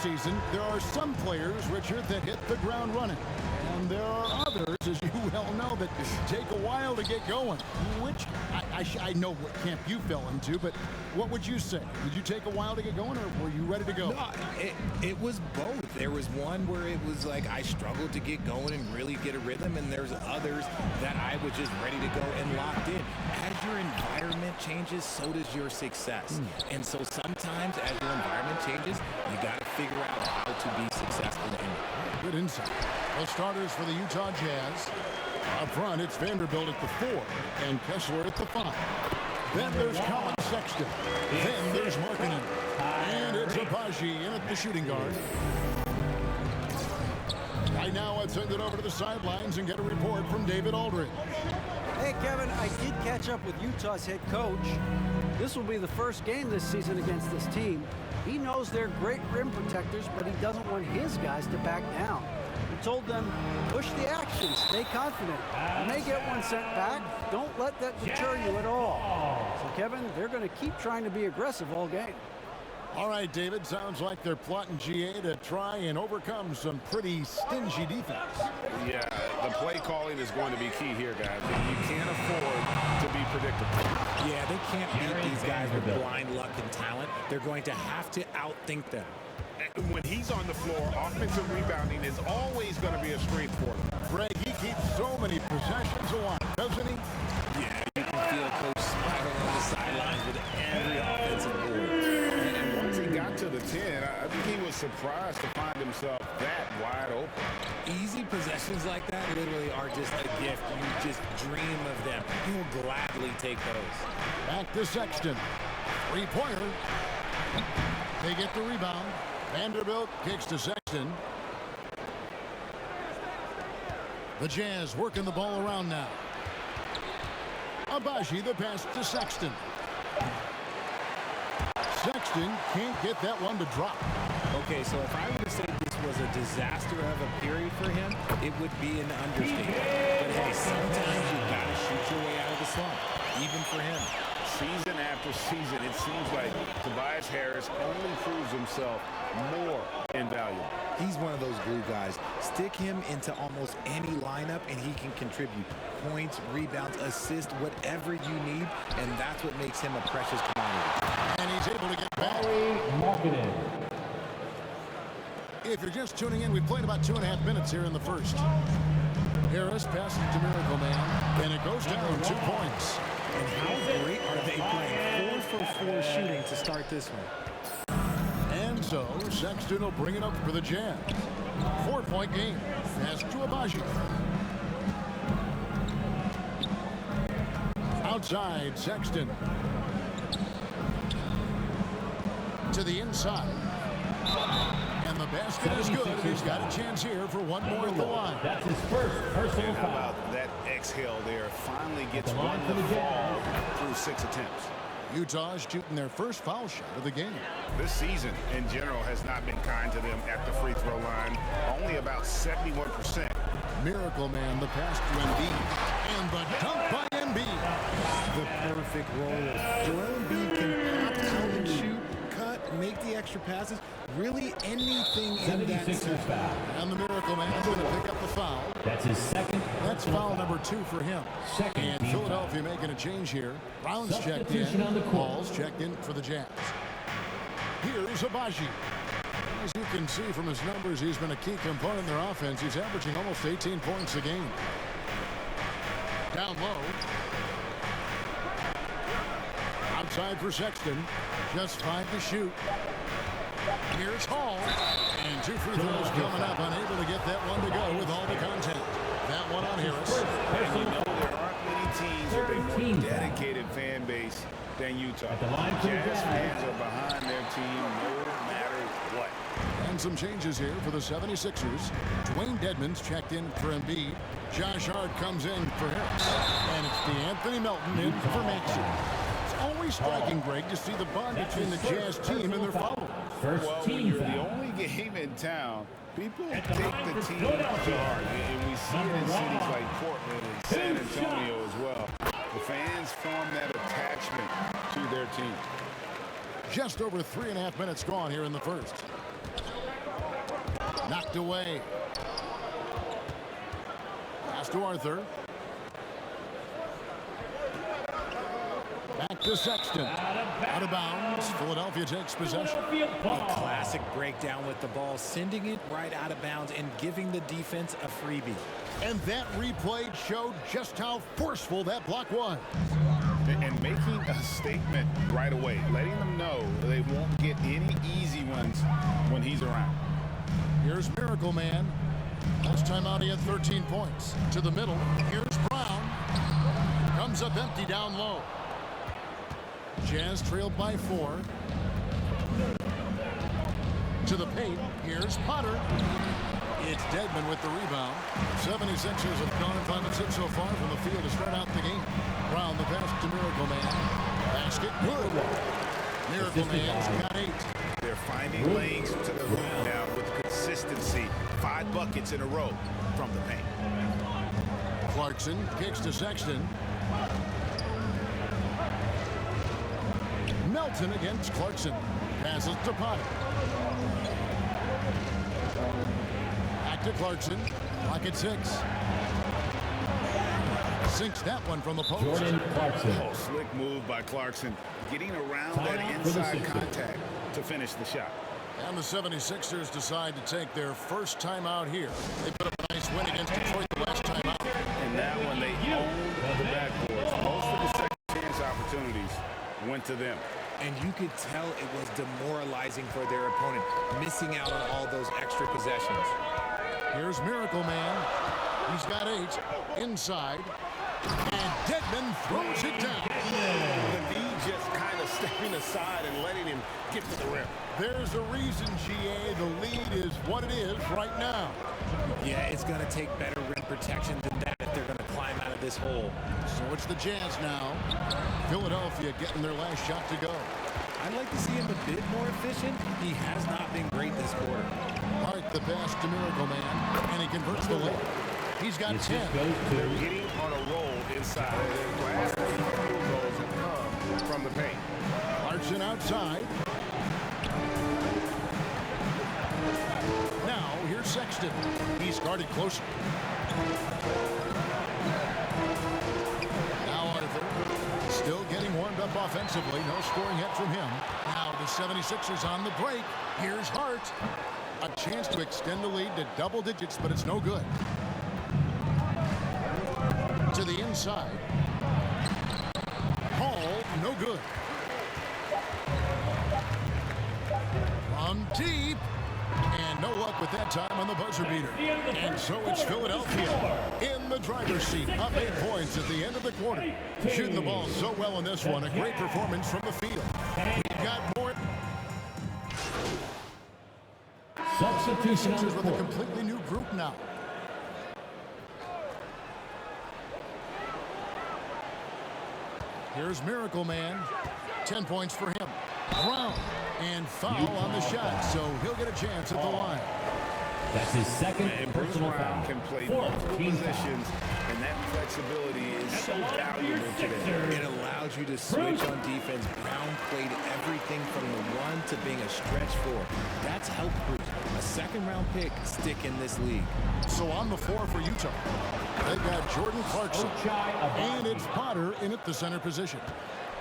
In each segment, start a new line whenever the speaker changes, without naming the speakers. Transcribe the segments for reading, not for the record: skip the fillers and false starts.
season, there are some players, Richard, that hit the ground running. And there are others, as you well know, that take a while to get going. Which, I know what camp you fell into, but what would you say? Did you take a while to get going, or were you ready to go?
No, it was both. There was one where it was like I struggled to get going and really get a rhythm, and there's others that I was just ready to go and locked in. As your environment changes, so does your success. And so sometimes as your environment changes, you got to figure out how to be successful in it.
Good insight. The starters for the Utah Jazz. Up front, it's Vanderbilt at the 4 and Kessler at the 5. Then there's Colin Sexton. Then there's Markkanen. And it's Abaji in at the shooting guard. Right now, I'd send it over to the sidelines and get a report from David Aldridge.
Hey, Kevin, I did catch up with Utah's head coach. This will be the first game this season against this team. He knows they're great rim protectors, but he doesn't want his guys to back down. He told them, push the action, stay confident. You may get one sent back. Don't let that deter you at all. So, Kevin, they're going to keep trying to be aggressive all game.
All right, David, sounds like they're plotting GA to try and overcome some pretty stingy defense.
Yeah, the play calling is going to be key here, guys. You can't afford to be predictable.
Yeah, they can't beat these guys with blind luck and talent. They're going to have to outthink them.
And when he's on the floor, offensive rebounding is always going to be a strength for them.
Greg, he keeps so many possessions alive, doesn't he?
Yeah, you can feel Coach spiraling on the sidelines with every offensive board.
And once he got to the 10, I think he was surprised to find himself that wide open.
Easy possessions like that literally are just a gift. You just dream of them. You will gladly take those.
Back to Sexton. Three-pointer. They get the rebound. Vanderbilt kicks to Sexton. The Jazz working the ball around now. Abaji, the pass to Sexton. Sexton can't get that one to drop.
Okay, so if I were to say this was a disaster of a period for him, it would be an understatement. But hey, sometimes you've got to shoot your way out of the slump, even for him.
Season after season, it seems like Tobias Harris only proves himself more invaluable.
He's one of those glue guys. Stick him into almost any lineup and he can contribute points, rebounds, assists, whatever you need, and that's what makes him a precious commodity.
And he's able to get back. If you're just tuning in, we've played about 2.5 minutes here in the first. Harris passes to Miracle Man, and it goes down 2 points.
And how great are they playing? 4 for 4 shooting to start this one.
And so, Sexton will bring it up for the Jazz. 4-point game. Pass to Abaji. Outside, Sexton. To the inside. And the basket is good. He's got a chance here for one more at the line.
That's his first personal
How
foul.
about that exhale there? Finally gets one to fall through 6 attempts.
Utah is shooting their first foul shot of the game.
This season, in general, has not been kind to them at the free throw line. Only about 71%.
Miracle Man, the pass to Embiid. And the dunk by Embiid.
The perfect roll. Joel Embiid can pop out and shoot, cut, make the extra passes. Really anything in that
76ers foul.
And the Miracle Man is going to pick up the foul.
That's his second.
That's foul number 2 for him.
Second
And
team
Philadelphia making a change here. Brown's checked
Substitution on the
in.
court.
Paul's checked in for the Jazz. Here's Abaji. As you can see from his numbers, he's been a key component in their offense. He's averaging almost 18 points a game. Down low. Outside for Sexton. Just 5 to shoot. Here's Hall. And 2 free throws coming up. Unable to get that one to go with all the content. That one on Harris.
And you know there aren't many teams with a more dedicated fan base than Utah.
At the line for the
Jazz
Jazz.
fans are behind their team no matter what.
And some changes here for the 76ers. Dwayne Dedmon's checked in for Embiid. Josh Hart comes in for Harris. And it's DeAnthony Melton in for Maxey. It's always striking, Greg, to see the bond between the Jazz team and their followers.
First
Well, when
team
you're the
foul.
only game in town, people
At
take
the line
the
for
team
Philadelphia.
to heart. And we see it in cities like Portland and San Antonio as well. The fans form that attachment to their team.
Just over 3.5 minutes gone here in the first. Knocked away. Pass to Arthur. Back to Sexton. Out of bounds. Philadelphia takes possession.
A classic breakdown with the ball, sending it right out of bounds and giving the defense a freebie.
And that replay showed just how forceful that block was.
And making a statement right away, letting them know they won't get any easy ones when he's around.
Here's Miracle Man. Last time out he had 13 points. To the middle. Here's Brown. Comes up empty down low. Jazz trailed by 4. To the paint. Here's Potter. It's Dedmon with the rebound. 76ers have gone 5 and 6 so far from the field to start out the game. Brown the pass to Miracle Man. Basket good. Miracle Man's got 8.
They're finding lanes to the hoop now with consistency. 5 buckets in a row from the paint.
Clarkson kicks to Sexton. Melton against Clarkson. Passes to Potter. Back to Clarkson. Clock at 6. Sinks that one from the post.
Jordan Clarkson.
Oh, slick move by Clarkson. Getting around that inside contact to finish the shot.
And the 76ers decide to take their first time out here. They put up a nice win against Detroit the last time out.
And that one, they owned the backboards. Most of the second chance opportunities went to them.
And you could tell it was demoralizing for their opponent, missing out on all those extra possessions.
Here's Miracle Man. He's got 8. Inside. And Dedmon throws it down.
The lead just kind of stepping aside and letting him get to the rim.
There's a reason, GA, the lead is what it is right now.
Yeah, it's going to take better rim protection than that if they're going to climb out of this hole.
So it's the Jazz now. Philadelphia getting their last shot to go.
I'd like to see him a bit more efficient. He has not been great this quarter.
Hart the pass to Miracle Man, and he converts the layup. He's got 10.
They're getting on a roll inside. The last 8 field goals have come from the paint.
Clarkson outside. Now here's Sexton. He's guarded closer. Now Arthur. Still getting warmed up offensively. No scoring yet from him. Now the 76ers on the break. Here's Hart. A chance to extend the lead to double digits, but it's no good. To the inside. Hall, no good. From deep. And no luck with that time on the buzzer beater. And so it's Philadelphia in the driver's seat. Up 8 points at the end of the quarter. Shooting the ball so well in this one. A great performance from the field. We've got more.
Substitution on the
Sixers with a
court.
completely new group now. Here's Miracle Man. 10 points for him. Brown. And foul on the shot, so he'll get a chance at the line.
That's his second
And Bruce
personal
Brown
foul.
can play
14
multiple
fouls.
positions, and that flexibility is so valuable today.
It allows you to switch on defense. Brown played everything from the run to being a stretch four. That's helped Bruce. A second-round pick stick in this league.
So on the floor for Utah, they've got Jordan Clarkson, and it's Potter in at the center position.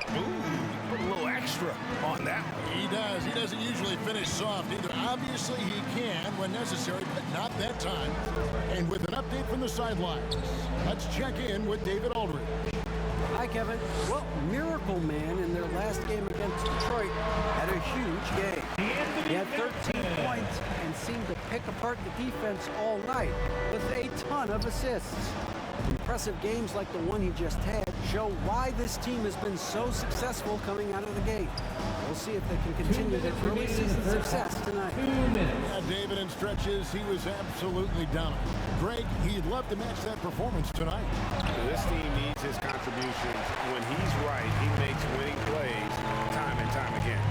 Ooh, put a little extra on that one.
He does. He doesn't usually finish soft either. Obviously, he can when necessary, but not that time. And with an update from the sidelines, let's check in with David Aldridge.
Hi, Kevin. Well, Miracle Man in their last game against Detroit had a huge game. He had 13 points and seemed to pick apart the defense all night with a ton of assists. Impressive games like the one he just had show why this team has been so successful coming out of the gate. We'll see if they can continue their early season success tonight.
2 minutes.
Yeah, David, in stretches, he was absolutely dominant. Greg, he'd love to match that performance tonight.
This team needs his contributions. When he's right, he makes winning plays time and time again.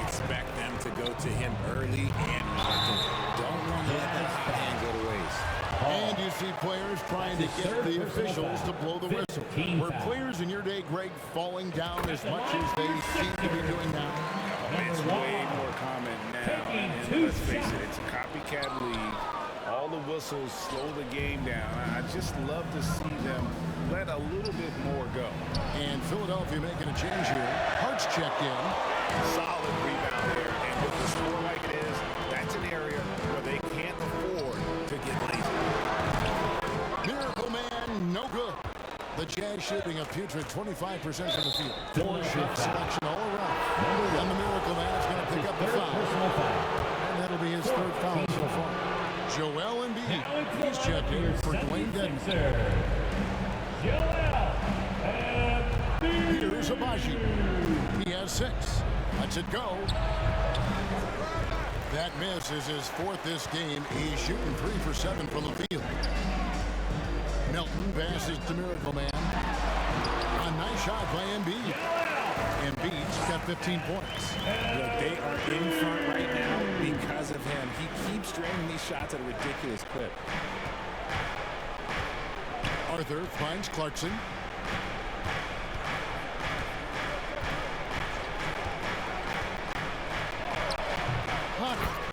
Expect them to go to him early and often. Don't want to let that hot hand go to waste.
And you see players trying to get the officials to blow the whistle. Were players in your day, Greg, falling down as much as they seem to be doing now?
It's way more common now. And let's face it, it's a copycat Wildcat League. All the whistles slow the game down. I just love to see them let a little bit more go.
And Philadelphia making a change here. Hart's checked in.
Solid rebound there. And with the score like it is, that's an area where they can't afford to get lazy.
Miracle Man, no good. The Jazz shooting a putrid 25% from the field. 4-shot selection all around. And the Miracle Man is going to pick up the foul. And that'll be his third foul so far. Joel Embiid, he's checked in for Dwayne Dedmon. Here's Abaji. He has 6. Lets it go. That miss is his 4th this game. He's shooting 3 for 7 from the field. Melton passes to Miracle Man. A nice shot by Embiid. Embiid's got 15 points.
Look, they are in front right now because of him. He keeps draining these shots at a ridiculous clip.
Arthur finds Clarkson.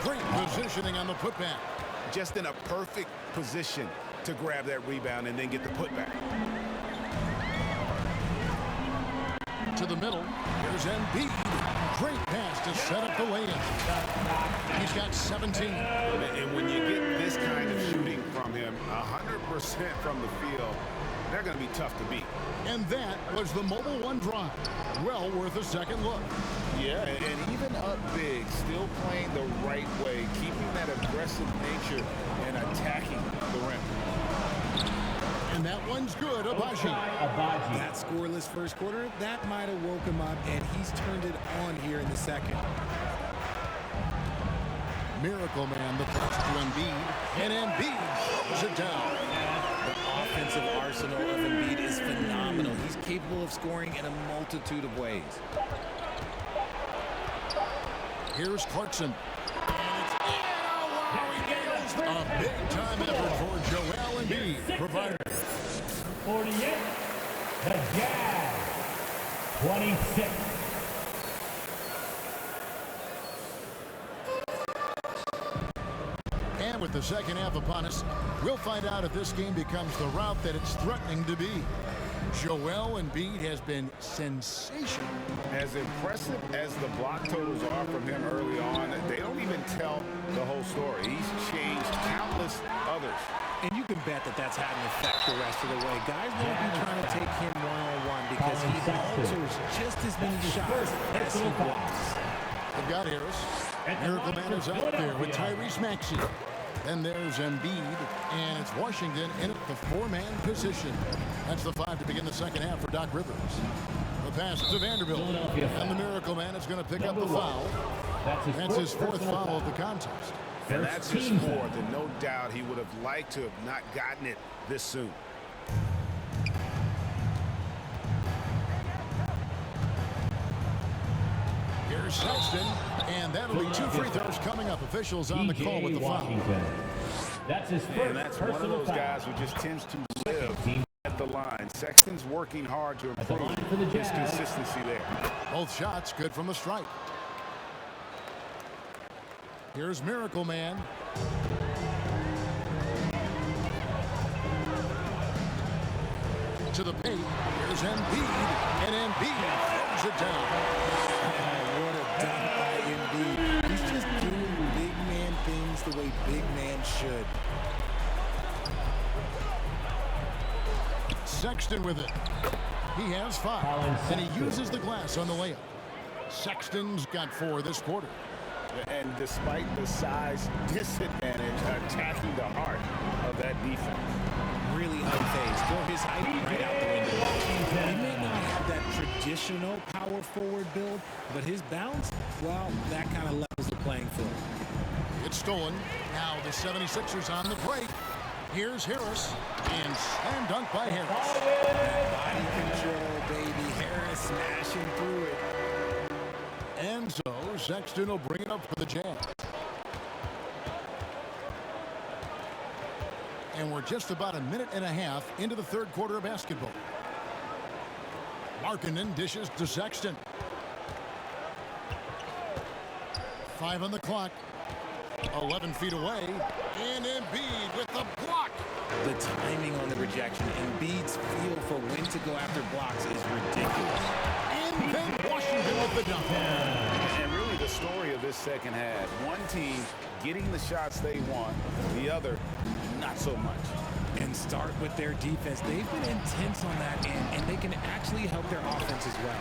Great positioning on the putback.
Just in a perfect position to grab that rebound and then get the putback.
To the middle. Here's Embiid. Great pass to set up the layup. He's got 17.
And when you get this kind of shooting from him, 100% from the field, they're going to be tough to beat.
And that was the Mobile One drive. Well worth a second look.
Yeah, and even up big, still playing the right way, keeping that aggressive nature and attacking the rim.
And that one's good, Abaji.
That scoreless first quarter, that might have woke him up, and he's turned it on here in the second.
Miracle Man, the pass to Embiid, and Embiid throws it down.
The offensive arsenal of Embiid is phenomenal. He's capable of scoring in a multitude of ways.
Here's Clarkson. A big-time effort for Joel Embiid. Provider.
48. The Jazz. 26.
And with the second half upon us, we'll find out if this game becomes the route that it's threatening to be. Joel Embiid has been sensational.
As impressive as the block totals are from him early on, they don't even tell the whole story. He's changed countless others.
And you can bet that that's had an effect the rest of the way. Guys won't be trying to take him one-on-one because he alters just as many shots as he blocks.
They've got Harris. Miracle Man is out there with Tyrese Maxey. Then there's Embiid, and it's Washington in at the 4-man position. That's the 5 to begin the second half for Doc Rivers. The pass to Vanderbilt, and the Miracle Man is going to pick up the foul. That's his 4th foul of the contest.
And that's his 4th, and no doubt he would have liked to have not gotten it this soon.
Here's Sexton, and that'll be 2 free throws coming up. Officials on the call with the foul.
That's his first.
And that's one of those guys who just tends to live at the line. Sexton's working hard to improve his consistency there.
Both shots good from the stripe. Here's Miracle Man. To the paint. Here's Embiid. And Embiid throws it down.
What a dunk by Embiid. He's just doing big man things the way big man should.
Sexton with it. He has 5. And he uses the glass on the layup. Sexton's got 4 this quarter.
And despite the size disadvantage, attacking the heart of that defense.
Really unfazed. Throw his height right out the window. He may not have that traditional power forward build, but his bounce, well, that kind of levels the playing field.
It's stolen. Now the 76ers on the break. Here's Harris. And slam dunk by Harris.
Body control, baby. Harris smashing through it.
And so Sexton will bring it up for the Jazz. And we're just about a minute and a half into the third quarter of basketball. Markkanen dishes to Sexton. 5 on the clock. 11 feet away. And Embiid with the block.
The timing on the rejection, Embiid's feel for when to go after blocks is ridiculous.
And then Washington with the dunk.
And really the story of this second half, one team getting the shots they want, the other not so much.
And start with their defense. They've been intense on that end, and they can actually help their offense as well.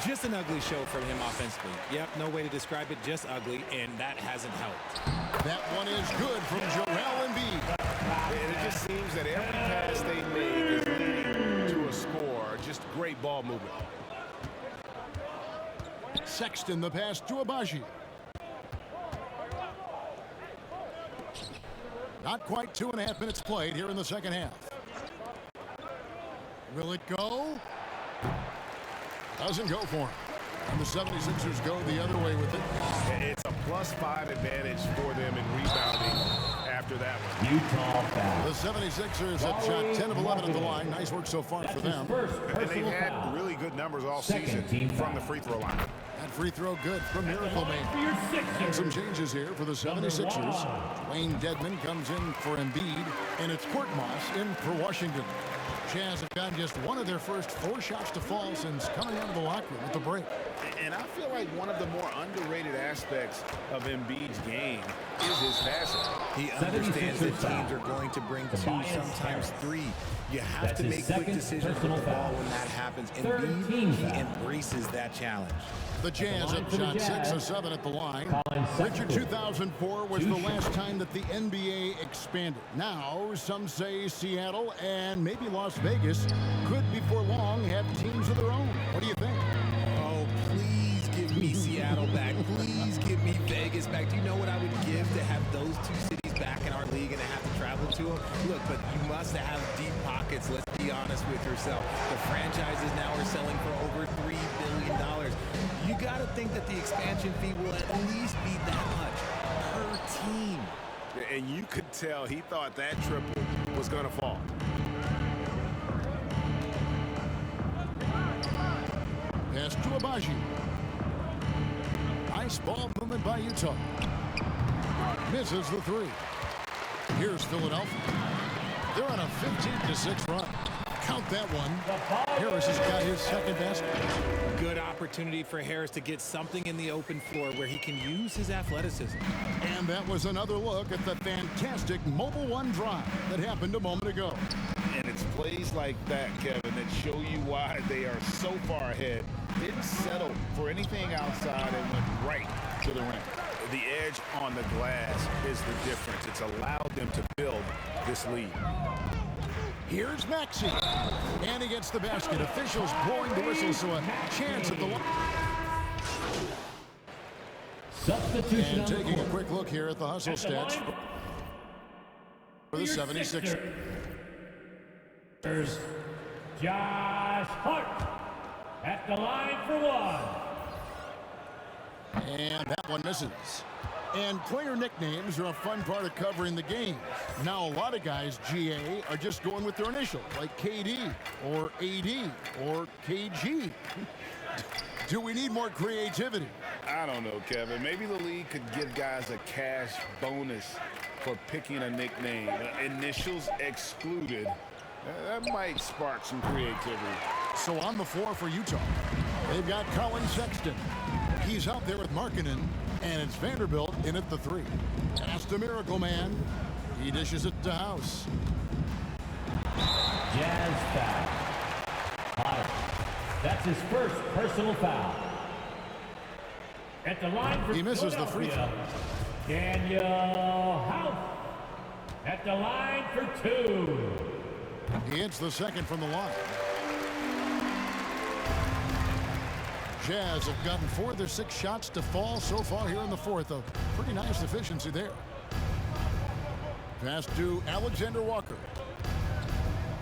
Just an ugly show from him offensively. Yep, no way to describe it, just ugly, and that hasn't helped.
That one is good from Joel Embiid.
And it just seems that every pass they make is leading to a score. Just great ball movement.
Sexton the pass to Abaji. Not quite 2.5 minutes played here in the second half. Will it go? Doesn't go for him. And the 76ers go the other way with it.
It's a +5 advantage for them in rebounding after that one.
Utah foul.
The 76ers have shot 10 of 11 at the line. Nice work so far for them.
And they've had really good numbers all season from the free throw line.
That free throw good from Miracle Man.
For your
And
Sixers.
some changes here for the 76ers. Wayne Dedman comes in for Embiid, and it's Court Moss in for Washington. Jazz have gotten just one of their first 4 shots to fall since coming out of the locker room with the break.
And I feel like one of the more underrated aspects of Embiid's game is his passing.
He understands that teams are going to bring 2, sometimes 3. You have to make quick decisions with the ball when that happens. Embiid, he embraces that challenge.
The Jazz have shot 6 of 7 at the line. Richard, 2004 was the last time that the NBA expanded. Now, some say Seattle and maybe Las Vegas could before long have teams of their own. What do you think?
Oh, please give me Seattle back. Please give me Vegas back. Do you know what I would give to have those 2 cities back in our league and to have to travel to them? Look, but you must have deep pockets. Let's be honest with yourself. The franchises now are selling for over $3 billion. You got to think that the expansion fee will at least be that much per team.
And you could tell he thought that triple was going to fall.
Pass to Abaji. Nice ball movement by Utah. Misses the 3. Here's Philadelphia. They're on a 15-6 run. Count that one. Harris has got his second basket.
Good opportunity for Harris to get something in the open floor where he can use his athleticism.
And that was another look at the fantastic Mobile One drive that happened a moment ago.
And it's plays like that, Kevin, that show you why they are so far ahead. Didn't settle for anything outside and went right to the rim. The edge on the glass is the difference. It's allowed them to build this lead.
Here's Maxey. And he gets the basket. Officials blowing the whistle, so a chance at the line.
Substitution.
And taking a quick look here at the hustle stats for the 76ers.
Josh Hart at the line for 1.
And that one misses. And player nicknames are a fun part of covering the game. Now, a lot of guys, GA, are just going with their initial, like KD or AD or KG. Do we need more creativity?
I don't know, Kevin. Maybe the league could give guys a cash bonus for picking a nickname. Initials excluded. That might spark some creativity.
So on the floor for Utah, they've got Colin Sexton. He's out there with Markkanen, and it's Vanderbilt in at the 3. That's the Miracle Man. He dishes it to House.
Jazz foul. Potter. That's his first personal foul. At the line for
He misses the free throw.
Daniel House. At the line for 2.
He hits the second from the line. Jazz have gotten 4 of their 6 shots to fall so far here in the 4th. A pretty nice efficiency there. Pass to Alexander Walker.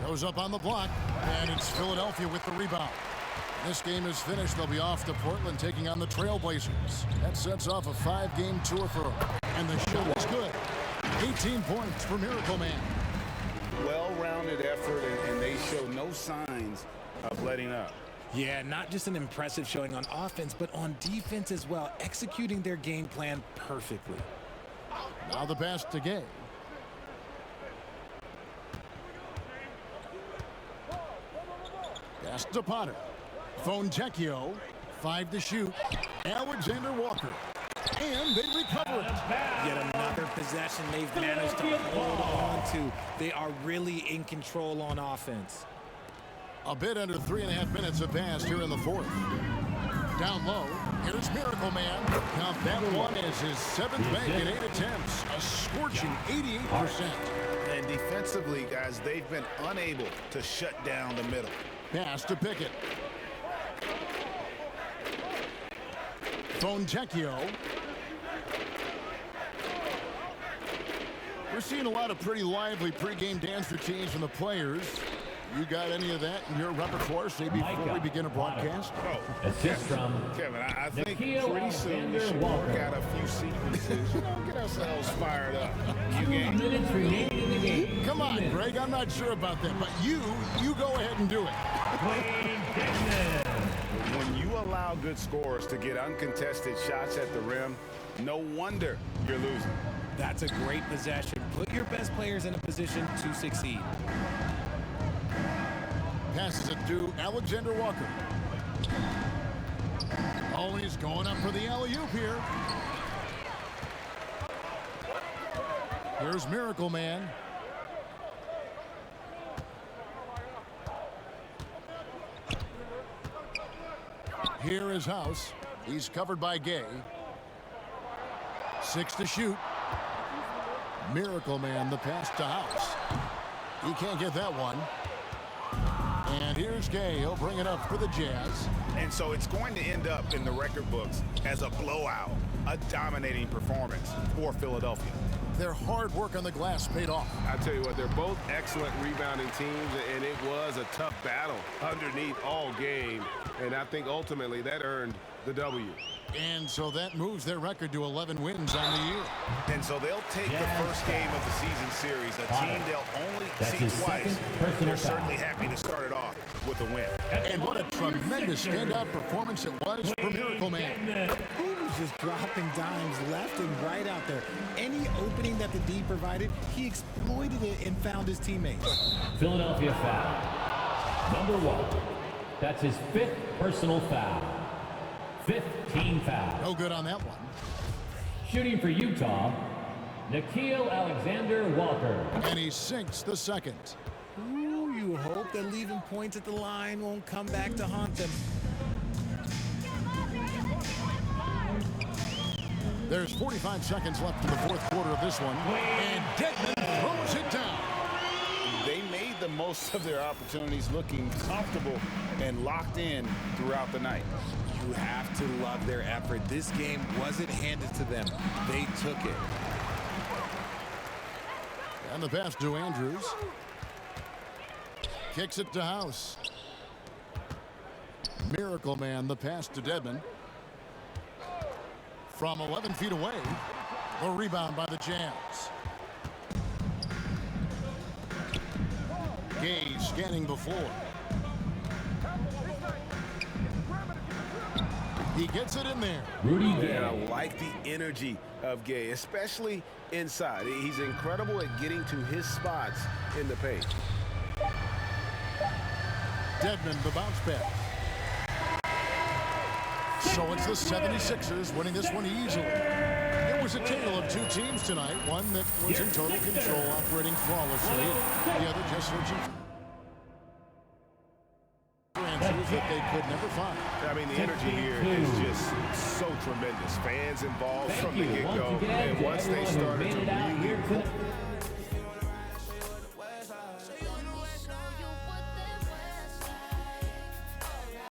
Goes up on the block, and it's Philadelphia with the rebound. This game is finished. They'll be off to Portland taking on the Trailblazers. That sets off a 5-game tour for them. And the shot is good. 18 points for Miracle Man.
Well-rounded effort, and they show no signs of letting up.
Yeah, not just an impressive showing on offense, but on defense as well, executing their game plan perfectly.
Now the pass to Gay. Pass to Potter. Fontecchio. 5 to shoot. Alexander Walker. And they recover it.
Yet another possession they've managed to hold on to. They are really in control on offense.
A bit under 3.5 minutes have passed here in the fourth. Down low, here's Miracle Man. Count that one as his 7th bank in 8 attempts. A scorching 88%.
And defensively, guys, they've been unable to shut down the middle.
Pass to Pickett. Fontecchio. We're seeing a lot of pretty lively pregame dance routines from the players. You got any of that in your repertoire, say, before we begin a broadcast?
Assist from
Kevin, I think
Nikhil
pretty soon we should work out a few sequences. Get ourselves fired up. You
2 minutes remaining in the game.
Come on, Greg. I'm not sure about that, but you go ahead and do it.
When you allow good scorers to get uncontested shots at the rim, no wonder you're losing.
That's a great possession. Put your best players in a position to succeed.
Passes it to Alexander Walker. Oh, he's going up for the alley-oop here. Here's Miracle Man. Here is House. He's covered by Gay. 6 to shoot. Miracle Man, the pass to House. He can't get that one. And here's Gay. He'll bring it up for the Jazz.
And so it's going to end up in the record books as a blowout, a dominating performance for Philadelphia.
Their hard work on the glass paid off.
I tell you what, they're both excellent rebounding teams, and it was a tough battle underneath all game. And I think ultimately that earned the W.
And so that moves their record to 11 wins on the year.
And so they'll take the first game of the season series, a team they'll only see twice. They're certainly happy to start it off with a win.
And what a tremendous standout performance it was for Miracle Man.
He was just dropping dimes left and right out there. Any opening that the D provided, he exploited it and found his teammates.
Philadelphia foul. Number 1. That's his 5th personal foul. 5th team foul.
No good on that one.
Shooting for Utah, Nikhil Alexander Walker.
And he sinks the second.
Ooh, you hope that leaving points at the line won't come back to haunt them.
There's 45 seconds left in the fourth quarter of this one. And Dedmon throws it down.
They made the most of their opportunities, looking comfortable and locked in throughout the night.
You have to love their effort. This game wasn't handed to them. They took it.
And the pass to Andrews. Kicks it to House. Miracle Man, the pass to Dedmon. From 11 feet away, the rebound by the Jazz. Gay scanning the floor. He gets it in there.
Rudy Gay.
And I like the energy of Gay, especially inside. He's incredible at getting to his spots in the paint.
Dedmon, the bounce back. So it's the 76ers winning this one easily. It was a tale of 2 teams tonight. One that was in total control, operating flawlessly. The other just searching for answers that they could never find.
I mean, the energy here is just so tremendous. Fans involved from the get-go. And once they started to really